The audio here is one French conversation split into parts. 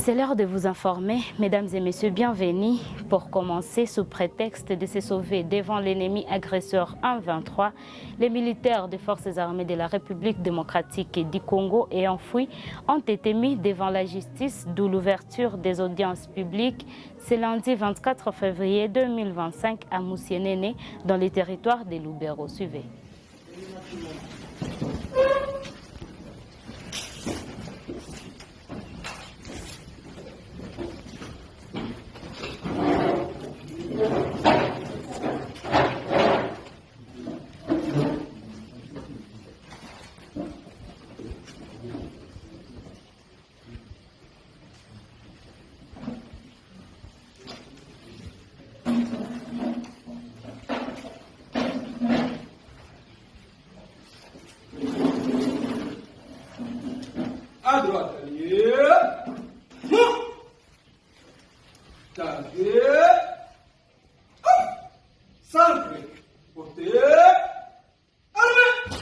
c'est l'heure de vous informer, mesdames et messieurs, bienvenue. Pour commencer, sous prétexte de se sauver devant l'ennemi agresseur 1-23, les militaires des forces armées de la République démocratique du Congo et enfouis ont été mis devant la justice, d'où l'ouverture des audiences publiques ce lundi 24 février 2025 à Moussienene, dans les territoires de Lubero. Suivez. À droite, centre, portée, armée.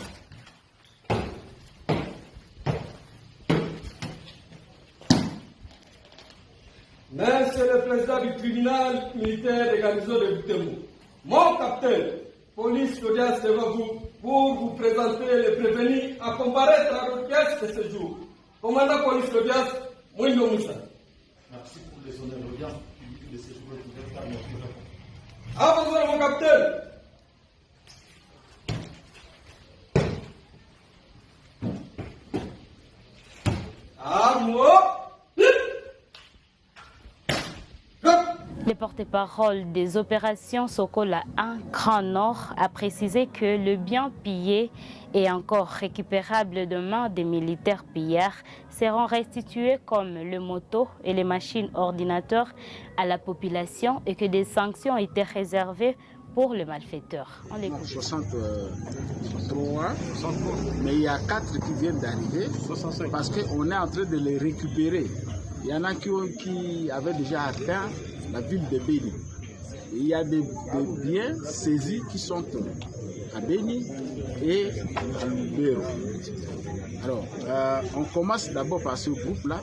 Monsieur le président du tribunal militaire de garnison de Butembo, mon capitaine, police d'audience devant vous pour vous présenter les prévenus à comparaître à l'audience de ce jour. Commandant police d'audience, Mouindo Moussa. Merci pour les honneurs d'audience publique de ce jour ouvert par notre rapport. À vos ordres, mon capitaine. Le porte-parole des opérations Sokola 1 Grand Nord a précisé que le bien pillé et encore récupérable de main des militaires pillards seront restitués comme le moto et les machines ordinateurs à la population et que des sanctions étaient réservées pour le malfaiteur. On l'écoute. 63, mais il y a 4 qui viennent d'arriver 65. Parce qu'on est en train de les récupérer. Il y en a qui avaient déjà atteint la ville de Béni. Il y a des biens saisis qui sont à Béni et à Lubero. Alors, on commence d'abord par ce groupe-là.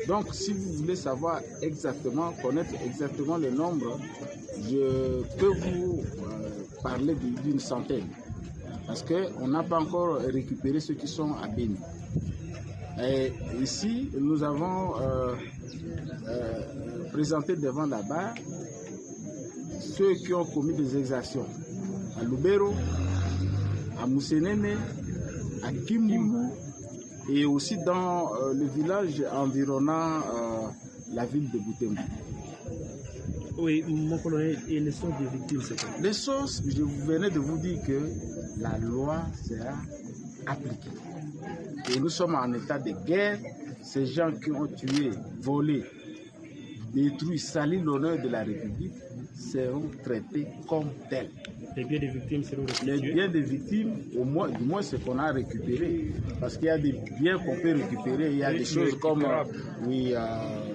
Donc, si vous voulez savoir exactement, connaître exactement le nombre, je peux vous parler d'une centaine. Parce qu'on n'a pas encore récupéré ceux qui sont à Béni. Et ici, nous avons présenté devant la barre ceux qui ont commis des exactions à Lubero, à Moussienene, à Kimbulu et aussi dans le village environnant la ville de Butembo. Oui, mon colonel, et les sources des victimes, c'est quoi? Les sources, je venais de vous dire que la loi sera appliquée. Et nous sommes en état de guerre. Ces gens qui ont tué, volé, détruit, sali l'honneur de la République seront traités comme tels. Les biens des victimes seront restitués. Les biens des victimes, du moins ce qu'on a récupéré. Parce qu'il y a des biens qu'on peut récupérer. Il y a des choses comme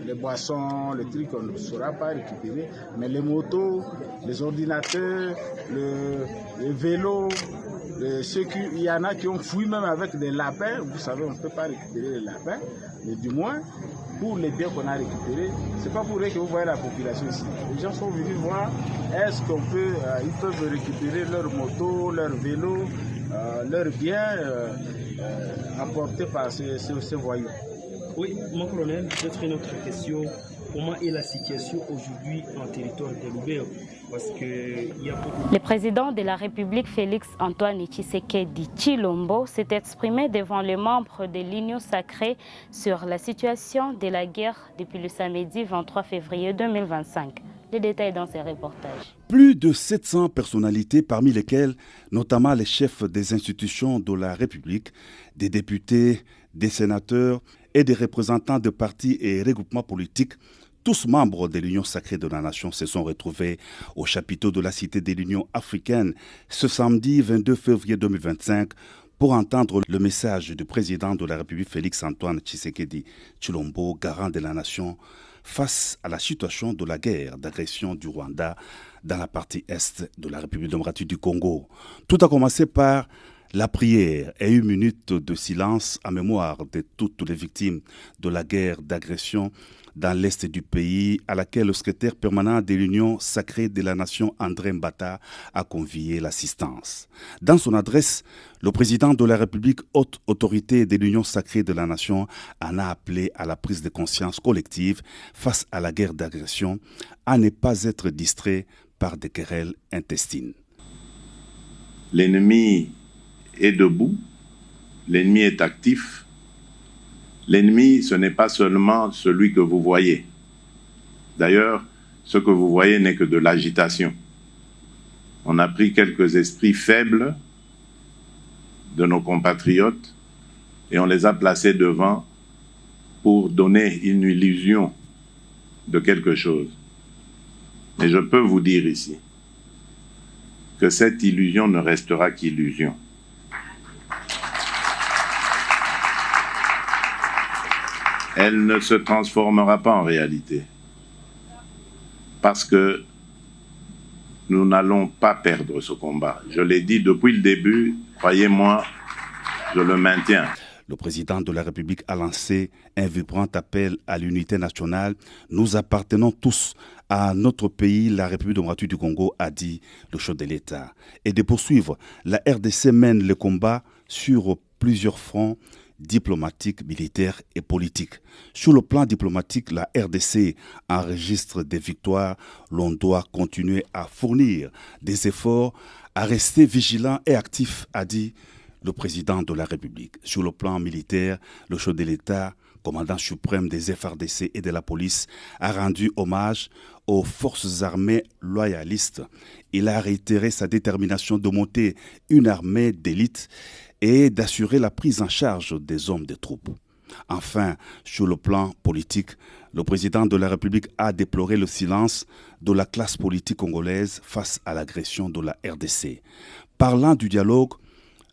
les boissons, les trucs qu'on ne saura pas récupérer. Mais les motos, les ordinateurs, les vélos, il y en a qui ont fui même avec des lapins. Vous savez, on ne peut pas récupérer les lapins. Mais du moins, pour les biens qu'on a récupérés, c'est pas pour eux que vous voyez la population ici. Les gens sont venus voir, est-ce qu'on peut, ils peuvent récupérer leurs motos, leurs vélos, leurs biens apportés par ces voyous. Oui, mon colonel, peut-être une autre question. Comment est la situation aujourd'hui en territoire de Lubero? Parce que il y a beaucoup... Le président de la République, Félix-Antoine Tshisekedi Tshilombo, s'est exprimé devant les membres de l'Union sacrée sur la situation de la guerre depuis le samedi 23 février 2025. Les détails dans ces reportages. Plus de 700 personnalités, parmi lesquelles notamment les chefs des institutions de la République, des députés, des sénateurs et des représentants de partis et regroupements politiques, tous membres de l'Union sacrée de la nation, se sont retrouvés au chapiteau de la Cité de l'Union africaine ce samedi 22 février 2025 pour entendre le message du président de la République Félix-Antoine Tshisekedi Tshilombo, garant de la nation, face à la situation de la guerre d'agression du Rwanda dans la partie est de la République démocratique du Congo. Tout a commencé par la prière et une minute de silence en mémoire de toutes les victimes de la guerre d'agression dans l'est du pays, à laquelle le secrétaire permanent de l'Union sacrée de la nation André Mbata a convié l'assistance. Dans son adresse, le président de la République, haute autorité de l'Union sacrée de la nation, en a appelé à la prise de conscience collective face à la guerre d'agression, à ne pas être distrait par des querelles intestines. L'ennemi est debout, l'ennemi est actif. L'ennemi, ce n'est pas seulement celui que vous voyez. D'ailleurs, ce que vous voyez n'est que de l'agitation. On a pris quelques esprits faibles de nos compatriotes et on les a placés devant pour donner une illusion de quelque chose. Mais je peux vous dire ici que cette illusion ne restera qu'illusion. Elle ne se transformera pas en réalité. Parce que nous n'allons pas perdre ce combat. Je l'ai dit depuis le début, croyez-moi, je le maintiens. Le président de la République a lancé un vibrant appel à l'unité nationale. Nous appartenons tous à notre pays, la République démocratique du Congo, a dit le chef de l'État. Et de poursuivre, la RDC mène le combat sur plusieurs fronts diplomatiques, militaires et politiques. Sur le plan diplomatique, la RDC enregistre des victoires. L'on doit continuer à fournir des efforts, à rester vigilant et actif, a dit le président de la République. Sur le plan militaire, le chef de l'État, commandant suprême des FARDC et de la police, a rendu hommage aux forces armées loyalistes. Il a réitéré sa détermination de monter une armée d'élite et d'assurer la prise en charge des hommes des troupes. Enfin, sur le plan politique, le président de la République a déploré le silence de la classe politique congolaise face à l'agression de la RDC. Parlant du dialogue,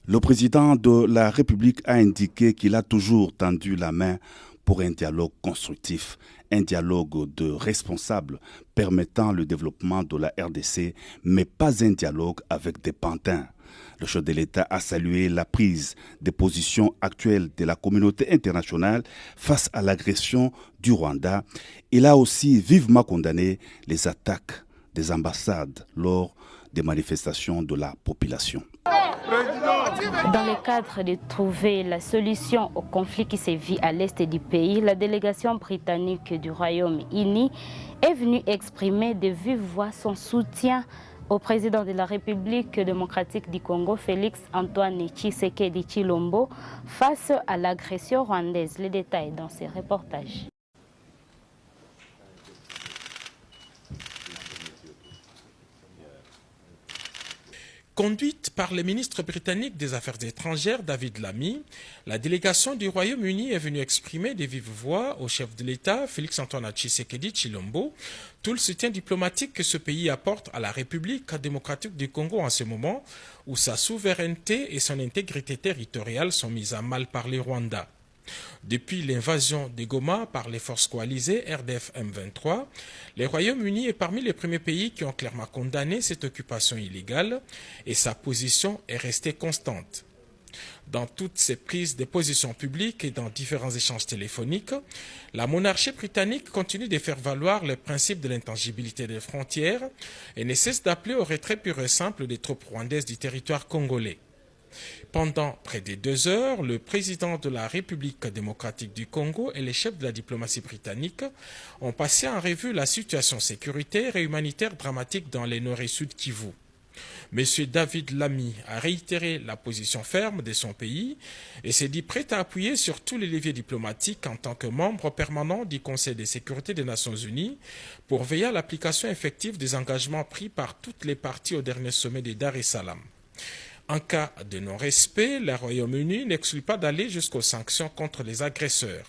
le président de la République a indiqué qu'il a toujours tendu la main pour un dialogue constructif, un dialogue de responsables permettant le développement de la RDC, mais pas un dialogue avec des pantins. Le chef de l'État a salué la prise de position actuelle de la communauté internationale face à l'agression du Rwanda. Il a aussi vivement condamné les attaques des ambassades lors des manifestations de la population. Dans le cadre de trouver la solution au conflit qui sévit à l'est du pays, la délégation britannique du Royaume-Uni est venue exprimer de vive voix son soutien au président de la République démocratique du Congo, Félix Antoine Tshisekedi Tshilombo, face à l'agression rwandaise. Les détails dans ces reportages. Conduite par le ministre britannique des Affaires étrangères David Lammy, la délégation du Royaume-Uni est venue exprimer de vive voix au chef de l'État, Félix Antoine Tshisekedi Tshilombo, tout le soutien diplomatique que ce pays apporte à la République démocratique du Congo en ce moment où sa souveraineté et son intégrité territoriale sont mises à mal par les Rwandais. Depuis l'invasion de Goma par les forces coalisées RDF M23, le Royaume-Uni est parmi les premiers pays qui ont clairement condamné cette occupation illégale et sa position est restée constante. Dans toutes ses prises de position publiques et dans différents échanges téléphoniques, la monarchie britannique continue de faire valoir le principe de l'intangibilité des frontières et ne cesse d'appeler au retrait pur et simple des troupes rwandaises du territoire congolais. Pendant près de 2 heures, le président de la République démocratique du Congo et les chefs de la diplomatie britannique ont passé en revue la situation sécuritaire et humanitaire dramatique dans les nord et sud Kivu. M. David Lammy a réitéré la position ferme de son pays et s'est dit prêt à appuyer sur tous les leviers diplomatiques en tant que membre permanent du Conseil de sécurité des Nations Unies pour veiller à l'application effective des engagements pris par toutes les parties au dernier sommet de Dar es Salaam. En cas de non-respect, le Royaume-Uni n'exclut pas d'aller jusqu'aux sanctions contre les agresseurs.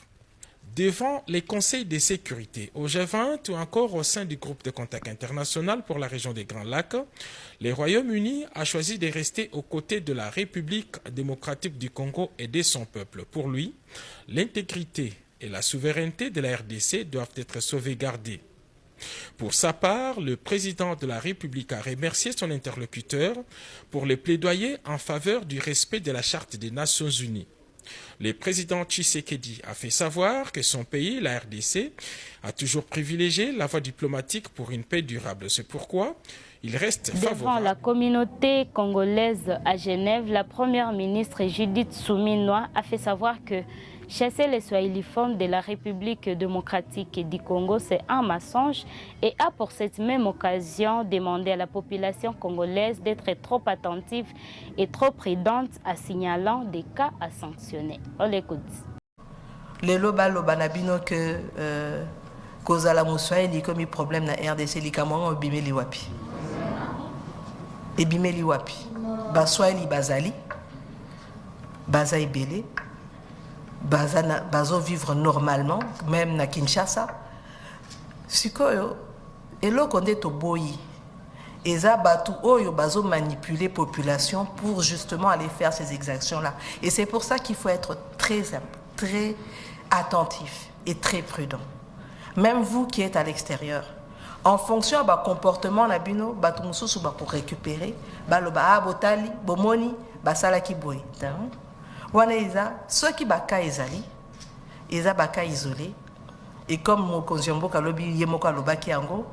Devant les conseils de sécurité au G20 ou encore au sein du groupe de contact international pour la région des Grands Lacs, le Royaume-Uni a choisi de rester aux côtés de la République démocratique du Congo et de son peuple. Pour lui, l'intégrité et la souveraineté de la RDC doivent être sauvegardées. Pour sa part, le président de la République a remercié son interlocuteur pour le plaidoyer en faveur du respect de la Charte des Nations Unies. Le président Tshisekedi a fait savoir que son pays, la RDC, a toujours privilégié la voie diplomatique pour une paix durable. C'est pourquoi il reste favorable. Devant la communauté congolaise à Genève, la première ministre Judith Suminwa a fait savoir que chasser les swahiliphones de la République démocratique du Congo, c'est un mensonge, et a pour cette même occasion demandé à la population congolaise d'être trop attentive et trop prudente en signalant des cas à sanctionner. On l'écoute. Les loba banabino que cause à la moussaïli comme il problème na RDC likamwa bimeli wapi. Et bimeli wapi. Baswahili bazali, baza ibele. Bazo vivre normalement, même na Kinshasa. Sikoyo, elo konde to boyi. Eza batu oyo bazo manipuler population pour justement aller faire ces exactions-là. Et c'est pour ça qu'il faut être très attentif et très prudent. Même vous qui êtes à l'extérieur, en fonction de comportement na bino, batu mususu ba pour récupérer, baloba botali, bomoni, basala ki boyi. Wana eza ceux qui baka ezali eza baka isolé et comme mokonzi mboka lobi yemoko alobaki yango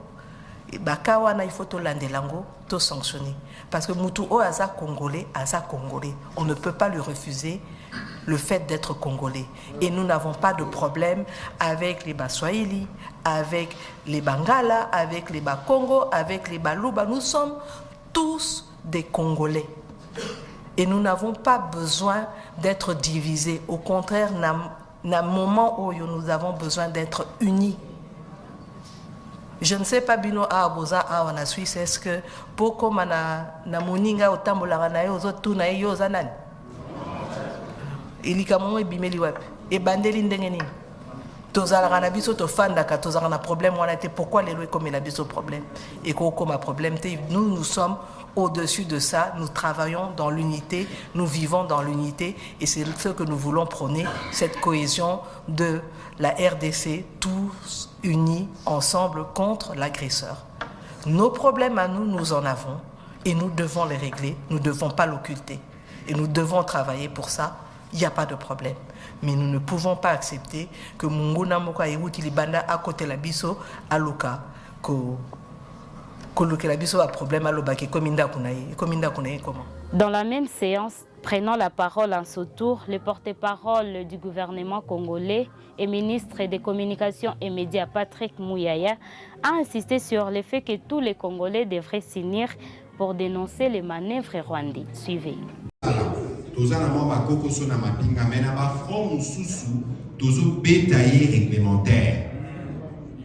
baka wana il faut to landelango to sanctionner parce que mutu o aza congolais, on ne peut pas lui refuser le fait d'être congolais et nous n'avons pas de problème avec les Baswahili, avec les Bangala, avec les Bakongo, avec les Baluba, nous sommes tous des Congolais. Et nous n'avons pas besoin d'être divisés. Au contraire, na moment où nous avons besoin d'être unis. Je ne sais pas bino a boza a en Suisse est-ce que poko mana na moninga otambola na yo zotu na yo zanani. Ilikamongo ebimeli wapi. E bandeli ndenge nini. Tozala na biso to fandaka tozala na problème wana te pourquoi les lois comme la biso problème et ko comme problème te nous sommes au-dessus de ça, nous travaillons dans l'unité, nous vivons dans l'unité et c'est ce que nous voulons prôner, cette cohésion de la RDC, tous unis ensemble contre l'agresseur. Nos problèmes à nous, nous en avons et nous devons les régler, nous ne devons pas l'occulter et nous devons travailler pour ça, il n'y a pas de problème. Mais nous ne pouvons pas accepter que Munguna Moka et Wikilibanda à côté la biso à Luka, Dans la même séance, prenant la parole en ce tour, le porte-parole du gouvernement congolais et ministre des Communications et Médias Patrick Mouyaya a insisté sur le fait que tous les Congolais devraient s'unir pour dénoncer les manœuvres rwandais. Suivez.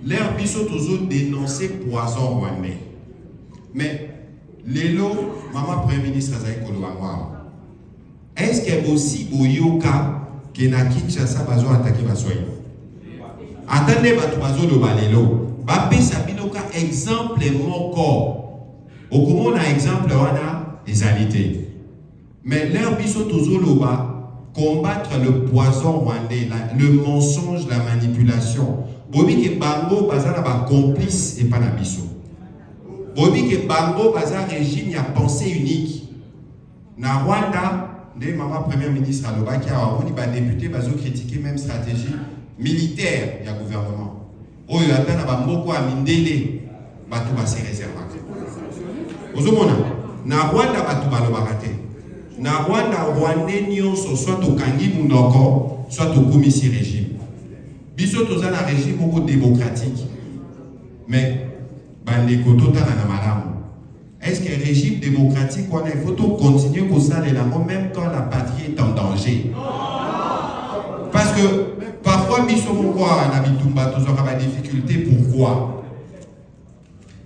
L'air biso toujours dénoncé poison rwandais. Mais lelo maman premier ministre Azaï Kolowangwa. Est-ce qu'il y a aussi boyoka que na Kinshasa bazo attaquer baswahili? Attendez batu bazo lo balelo. Ba pesa binoka exemple moko. Okomo na exemple wana ezalité. Mais l'air biso toujours lo ba combattre le poison rwandais, le mensonge, la manipulation. Bobi ke bango bazana ba complice et pas na biso. Bobi ke bango baza régime ya pensée unique. Na Rwanda, les maman premier ministre alobaki awoni ba député bazo critiquer même stratégie militaire ya gouvernement. Oyo atana ba moko a mindele batu ba se réservaka. Ozomona na Rwanda batu balobaka te. Na Rwanda Rwandais nyonso soit okangi munoko soit okomisi régime. Biso toza na régime beaucoup démocratique. Mais bandeko totana na malamu. Est-ce que le régime démocratique il faut continuer pour ça même quand la patrie est en danger? Parce que parfois biso moko na bitumba toza ka ba difficulté pourquoi?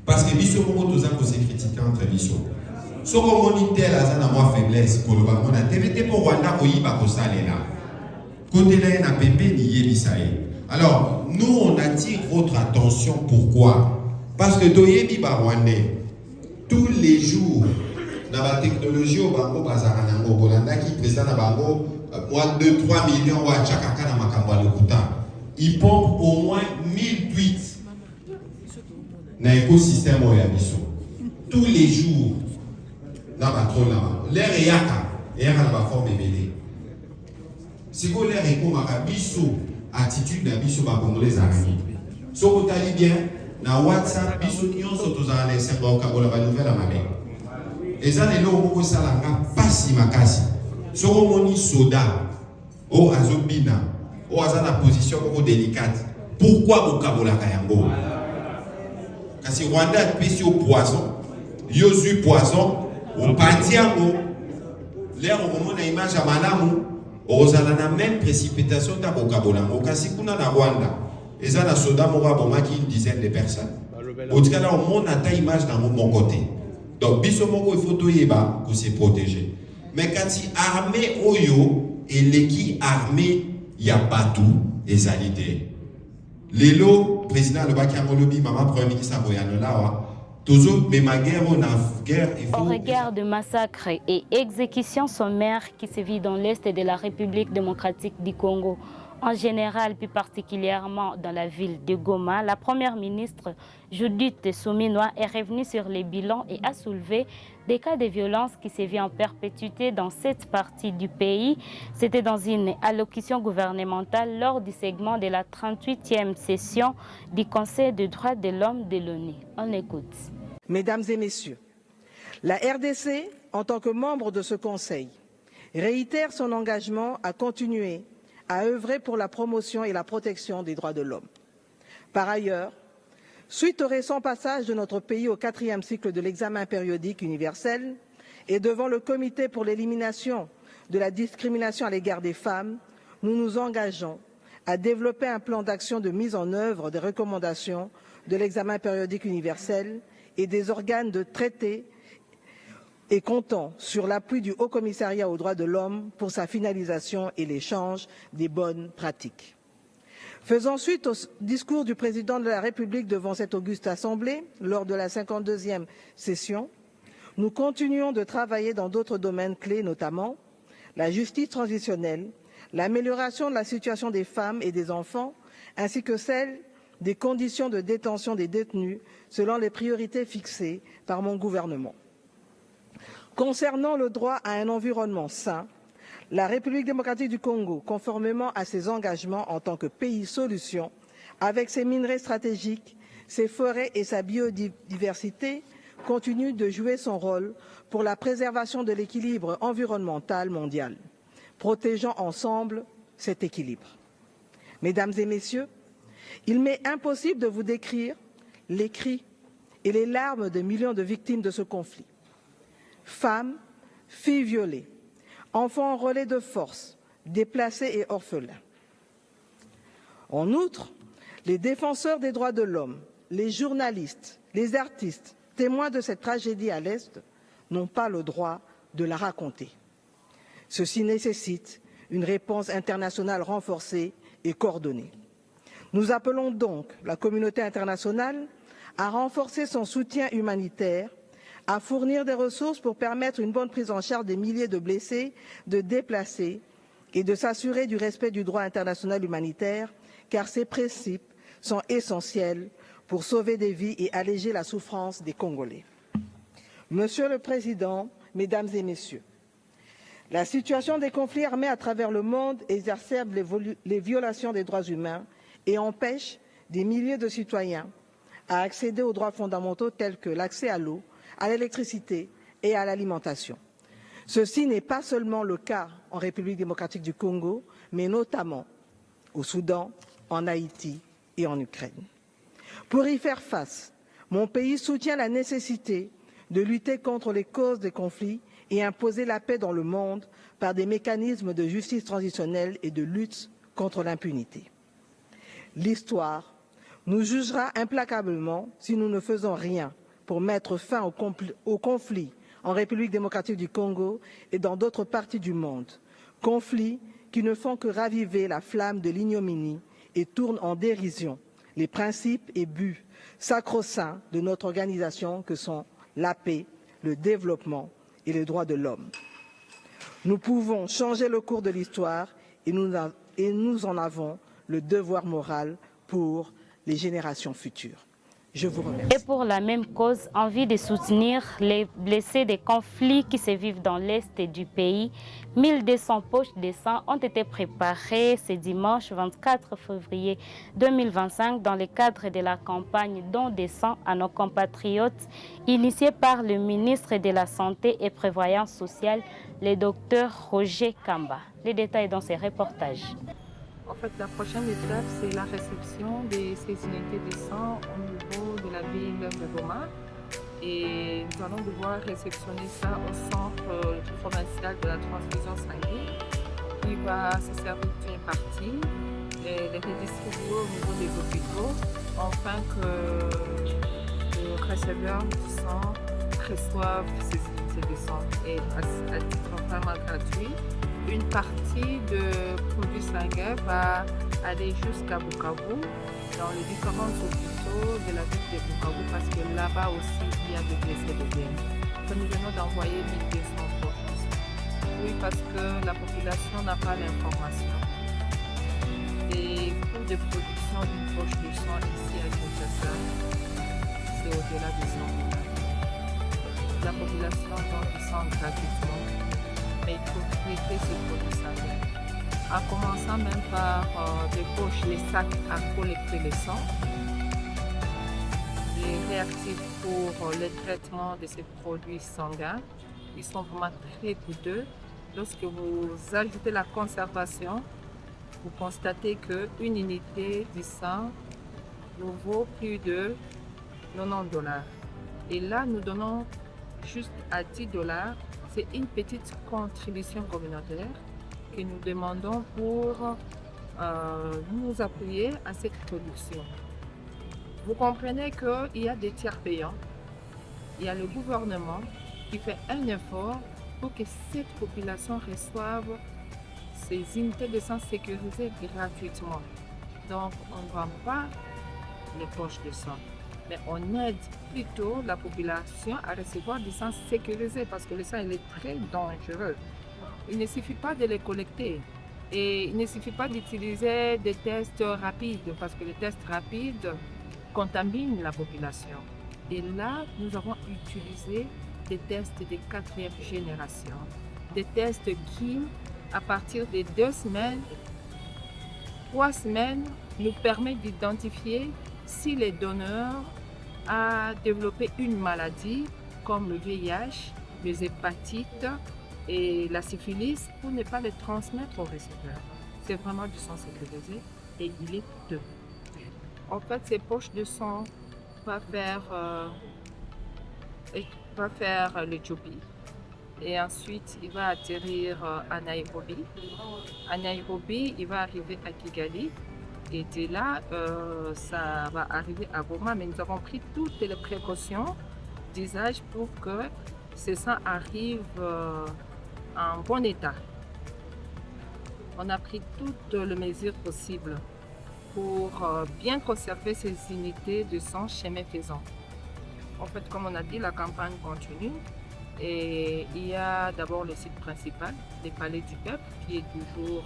Parce que biso moko toza ko se critiquer entre biso. So ko monitel azana moi faiblesse ko lo ba mona TVT pour Rwanda ko yiba ko salela. Côté là na pépé ni yebisaye. Alors, nous, on attire votre attention. Pourquoi? Parce que Doyebi Barwandais, tous les jours, dans la technologie, au Bango Bazaranango, Bolanda qui présente à Bango, 2-3 millions, Chakaka na Makamba Lokuta, ils pompent au moins 1000 tweets dans l'écosystème Oyabiso. Tous les jours, dans la trône là-bas. L'air est yaka, et il y a la forme ébélée. C'est que l'air est comme un biso, attitude d'un biso ba congolais amis. Ce que tu as bien, na WhatsApp, biso nyon soto za les semba au kabola ba nouvelle à mamé. Et ça les lots beaucoup ça la pasi makasi. Ce que moni soda, o azobina, o azana position beaucoup délicate. Pourquoi au kabola kayango? Kasi Rwanda a pissé au poison, yosu poison, au pantiango, l'air au moment de l'image à Malamu, aux alana même précipitation d'abo kabolango, kasi kuna na Rwanda, et ça na soda mora bomaki une dizaine de personnes. Au cas là, au monde a ta image dans mon côté. Donc, bisomoko il faut tout yeba pour se protéger. Mais quand si armée oyo et l'équipe armée ya pas tout et ça l'idée. Lelo président le Bakiamolobi, maman premier ministre Aboyanola, toujours mais ma guerre on a guerre. Au regard de massacres et exécutions sommaires qui sévit dans l'est de la République démocratique du Congo, en général, plus particulièrement dans la ville de Goma, la première ministre Judith Suminwa est revenue sur les bilans et a soulevé des cas de violence qui sévissent en perpétuité dans cette partie du pays. C'était dans une allocution gouvernementale lors du segment de la 38e session du Conseil des droits de l'homme de l'ONU. On écoute. Mesdames et messieurs, la RDC, en tant que membre de ce Conseil, réitère son engagement à continuer à œuvrer pour la promotion et la protection des droits de l'homme. Par ailleurs, suite au récent passage de notre pays au 4e cycle de l'examen périodique universel et devant le Comité pour l'élimination de la discrimination à l'égard des femmes, nous nous engageons à développer un plan d'action de mise en œuvre des recommandations de l'examen périodique universel et des organes de traité et comptant sur l'appui du Haut Commissariat aux droits de l'homme pour sa finalisation et l'échange des bonnes pratiques. Faisant suite au discours du président de la République devant cette auguste assemblée lors de la 52e session, nous continuons de travailler dans d'autres domaines clés, notamment la justice transitionnelle, l'amélioration de la situation des femmes et des enfants, ainsi que celle des conditions de détention des détenus selon les priorités fixées par mon gouvernement. Concernant le droit à un environnement sain, la République démocratique du Congo, conformément à ses engagements en tant que pays solution, avec ses minerais stratégiques, ses forêts et sa biodiversité, continue de jouer son rôle pour la préservation de l'équilibre environnemental mondial, protégeant ensemble cet équilibre. Mesdames et messieurs, il m'est impossible de vous décrire les cris et les larmes de millions de victimes de ce conflit. Femmes, filles violées, enfants en relais de force, déplacés et orphelins. En outre, les défenseurs des droits de l'homme, les journalistes, les artistes, témoins de cette tragédie à l'Est, n'ont pas le droit de la raconter. Ceci nécessite une réponse internationale renforcée et coordonnée. Nous appelons donc la communauté internationale à renforcer son soutien humanitaire, à fournir des ressources pour permettre une bonne prise en charge des milliers de blessés, de déplacés et de s'assurer du respect du droit international humanitaire, car ces principes sont essentiels pour sauver des vies et alléger la souffrance des Congolais. Monsieur le Président, Mesdames et Messieurs, la situation des conflits armés à travers le monde exacerbe les violations des droits humains et empêche des milliers de citoyens à accéder aux droits fondamentaux tels que l'accès à l'eau, à l'électricité et à l'alimentation. Ceci n'est pas seulement le cas en République démocratique du Congo, mais notamment au Soudan, en Haïti et en Ukraine. Pour y faire face, mon pays soutient la nécessité de lutter contre les causes des conflits et imposer la paix dans le monde par des mécanismes de justice transitionnelle et de lutte contre l'impunité. L'histoire nous jugera implacablement si nous ne faisons rien pour mettre fin au conflit en République démocratique du Congo et dans d'autres parties du monde, conflits qui ne font que raviver la flamme de l'ignominie et tournent en dérision les principes et buts sacro-saints de notre organisation que sont la paix, le développement et les droits de l'homme. Nous pouvons changer le cours de l'histoire et nous en avons le devoir moral pour les générations futures. Je vous remercie. Et pour la même cause, envie de soutenir les blessés des conflits qui se vivent dans l'est du pays, 1200 poches de sang ont été préparées ce dimanche 24 février 2025 dans le cadre de la campagne Don de sang à nos compatriotes initiée par le ministre de la Santé et Prévoyance sociale, le docteur Roger Kamba. Les détails dans ces reportages. En fait, la prochaine étape, c'est la réception de ces unités de sang au niveau de la ville de Goma. Et nous allons devoir réceptionner ça au centre provincial de la transfusion sanguine qui va se servir d'une partie et les redistribuer au niveau des hôpitaux afin que les receveurs du sang reçoivent ces unités de sang. Et à titre vraiment gratuit, une partie de produits sanguins va aller jusqu'à Bukavu, dans les différents hôpitaux de la ville de Bukavu, parce que là-bas aussi, il y a des blessés de guerre. Nous venons d'envoyer 1200 poches. Oui, parce que la population n'a pas l'information. Les coûts de production d'une poche de sang ici à Kinshasa, c'est au-delà de 100 $. La population donne du sang gratuitement. Mais il faut traiter ces produits sanguins. En commençant même par des poches, les sacs à collecter le sang, les réactifs pour le traitement de ces produits sanguins, ils sont vraiment très coûteux. Lorsque vous ajoutez la conservation, vous constatez qu'une unité du sang nous vaut plus de 90 $. Et là, nous donnons juste à 10 $. C'est une petite contribution communautaire que nous demandons pour nous appuyer à cette production. Vous comprenez qu'il y a des tiers payants. Il y a le gouvernement qui fait un effort pour que cette population reçoive ces unités de sang sécurisées gratuitement. Donc, on ne vend pas les poches de sang. Mais on aide plutôt la population à recevoir du sang sécurisé parce que le sang il est très dangereux. Il ne suffit pas de les collecter et il ne suffit pas d'utiliser des tests rapides parce que les tests rapides contaminent la population. Et là, nous avons utilisé des tests de 4e génération. Des tests qui, à partir de 2 semaines, 3 semaines, nous permettent d'identifier si les donneurs ont développé une maladie comme le VIH, les hépatites et la syphilis pour ne pas les transmettre aux récepteurs. C'est vraiment du sang sécurisé et il est coûteux. En fait, ces poches de sang va faire l'Éthiopie et ensuite il va atterrir à Nairobi. À Nairobi, il va arriver à Kigali. Et de là, ça va arriver à Goma, mais nous avons pris toutes les précautions d'usage pour que ce sang arrive en bon état. On a pris toutes les mesures possibles pour bien conserver ces unités de sang chemin faisant. En fait, comme on a dit, la campagne continue et il y a d'abord le site principal, les Palais du Peuple, qui est toujours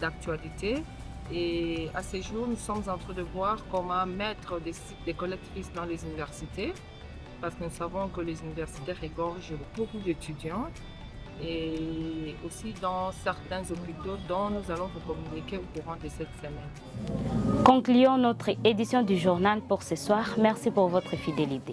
d'actualité. Et à ce jour, nous sommes en train de voir comment mettre des sites de collectifs dans les universités, parce que nous savons que les universités regorgent beaucoup d'étudiants, et aussi dans certains hôpitaux dont nous allons vous communiquer au courant de cette semaine. Concluons notre édition du journal pour ce soir. Merci pour votre fidélité.